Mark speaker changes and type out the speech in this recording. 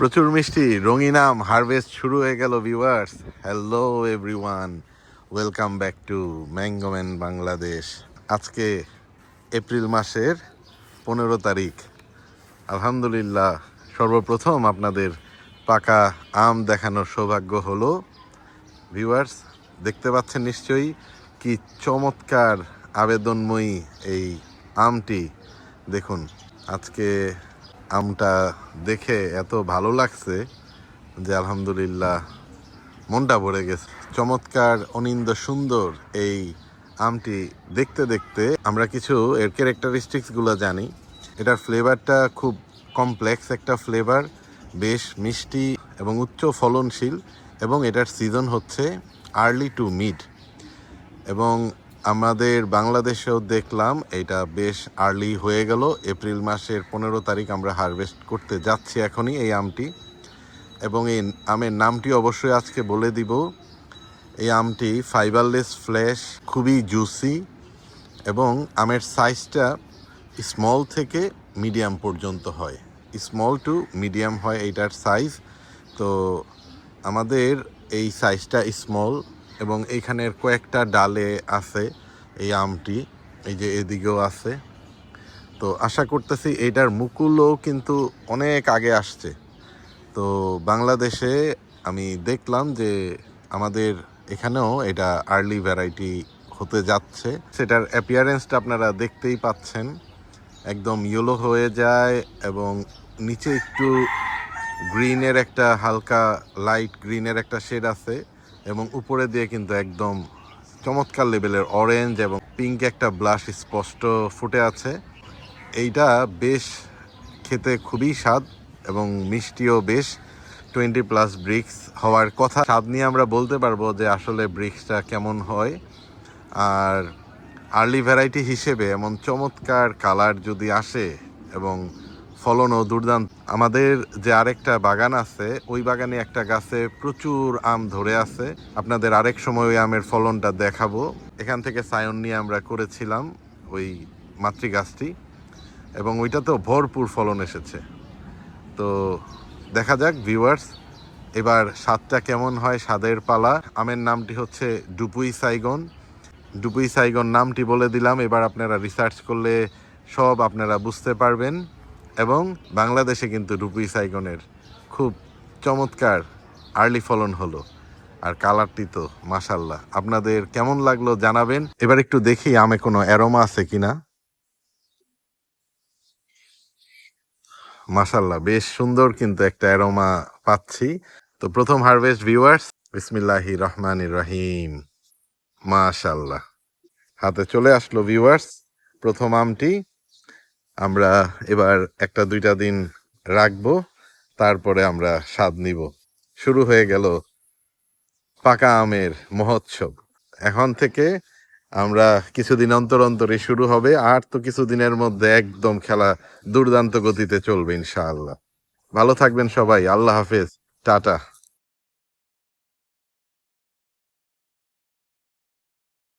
Speaker 1: প্রচুর মিষ্টি রঙিন আম হারভেস্ট শুরু হয়ে গেল viewers. Hello everyone, welcome back to Mangoman Bangladesh. আজকে এপ্রিল মাসের 15 তারিখ। আলহামদুলিল্লাহ, সর্বপ্রথম আপনাদের পাকা আম দেখানোর সৌভাগ্য হলো। ভিউয়ার্স, দেখতে পাচ্ছেন নিশ্চয়ই কি চমৎকার আবেদনময়ী এই আমটি। দেখুন, আজকে আমটা দেখে এত ভালো লাগছে যে আলহামদুলিল্লাহ মনটা ভরে গেছে। চমৎকার অনিন্দ সুন্দর এই আমটি দেখতে দেখতে আমরা কিছু এর ক্যারেক্টারিস্টিক্সগুলো জানি। এটার ফ্লেভারটা খুব কমপ্লেক্স একটা ফ্লেভার, বেশ মিষ্টি এবং উচ্চ ফলনশীল, এবং এটার সিজন হচ্ছে আর্লি টু মিড। এবং আমাদের বাংলাদেশেও দেখলাম এটা বেশ আর্লি হয়ে গেল। এপ্রিল মাসের 15 তারিখ আমরা হারভেস্ট করতে যাচ্ছি এখনই এই আমটি। এবং এই আমের নামটি অবশ্যই আজকে বলে দিব। এই আমটি ফাইবারলেস ফ্লেশ, খুবই জুসি, এবং আমের সাইজটা স্মল থেকে মিডিয়াম পর্যন্ত হয়। স্মল টু মিডিয়াম হয় এইটার সাইজ। তো আমাদের এই সাইজটা স্মল, এবং এইখানের কয়েকটা ডালে আছে এই আমটি, এই যে এদিকেও আছে। তো আশা করতেছি এইটার মুকুলও কিন্তু অনেক আগে আসছে। তো বাংলাদেশে আমি দেখলাম যে আমাদের এখানেও এটা আর্লি ভ্যারাইটি হতে যাচ্ছে। সেটার অ্যাপিয়ারেন্সটা আপনারা দেখতেই পাচ্ছেন, একদম ইয়েলো হয়ে যায় এবং নিচে একটু গ্রিনের একটা হালকা লাইট গ্রিনের একটা শেড আছে, এবং উপরে দিয়ে কিন্তু একদম চমৎকার লেভেলের অরেঞ্জ এবং পিঙ্ক একটা ব্লাশ স্পষ্ট ফুটে আছে। এইটা বেশ খেতে খুবই স্বাদ এবং মিষ্টিও বেশ। 20+ ব্রিক্স হওয়ার কথা। স্বাদ নিয়ে আমরা বলতে পারবো যে আসলে ব্রিক্সটা কেমন হয়। আর আর্লি ভ্যারাইটি হিসেবে এমন চমৎকার কালার যদি আসে এবং ফলনও দুর্দান্ত। আমাদের যে আরেকটা বাগান আছে, ওই বাগানে একটা গাছে প্রচুর আম ধরে আছে। আপনাদের আরেক সময় ওই আমের ফলনটা দেখাবো। এখান থেকে সায়ন নিয়ে আমরা করেছিলাম ওই মাতৃগাছটি, এবং ওইটাতেও ভরপুর ফলন এসেছে। তো দেখা যাক ভিউয়ার্স, এবার স্বাদটা কেমন হয়। স্বাদের পালা। আমের নামটি হচ্ছে ডুপুই সাইগন। ডুপুই সাইগন নামটি বলে দিলাম, এবার আপনারা রিসার্চ করলে সব আপনারা বুঝতে পারবেন। এবং বাংলাদেশে কিন্তু ডুপুই সাইগনের খুব চমৎকার আর্লি ফলন হলো। আর কালারটি তো মাশাল্লাহ। আপনাদের কেমন লাগলো জানাবেন। এবার একটু দেখি আমে কোনো অ্যারোমা আছে কিনা। মাশাল্লাহ, বেশ সুন্দর কিন্তু একটা অ্যারোমা পাচ্ছি। তো প্রথম হারভেস্ট ভিউয়ার্স, বিসমিল্লাহির রহমানির রহিম। মাশাল্লাহ, হাতে চলে আসলো ভিউয়ার্স প্রথম আমটি। আমরা এবার একটা দুইটা দিন রাখবো, তারপরে আমরা স্বাদ নিব। শুরু হয়ে গেল পাকা আমের মহোৎসব। এখন থেকে আমরা কিছুদিন অন্তর অন্তরই শুরু হবে, আর তো কিছুদিনের মধ্যে একদম খেলা দুর্দান্ত গতিতে চলবে ইনশাআল্লাহ। ভালো থাকবেন সবাই, আল্লাহ হাফেজ, টাটা।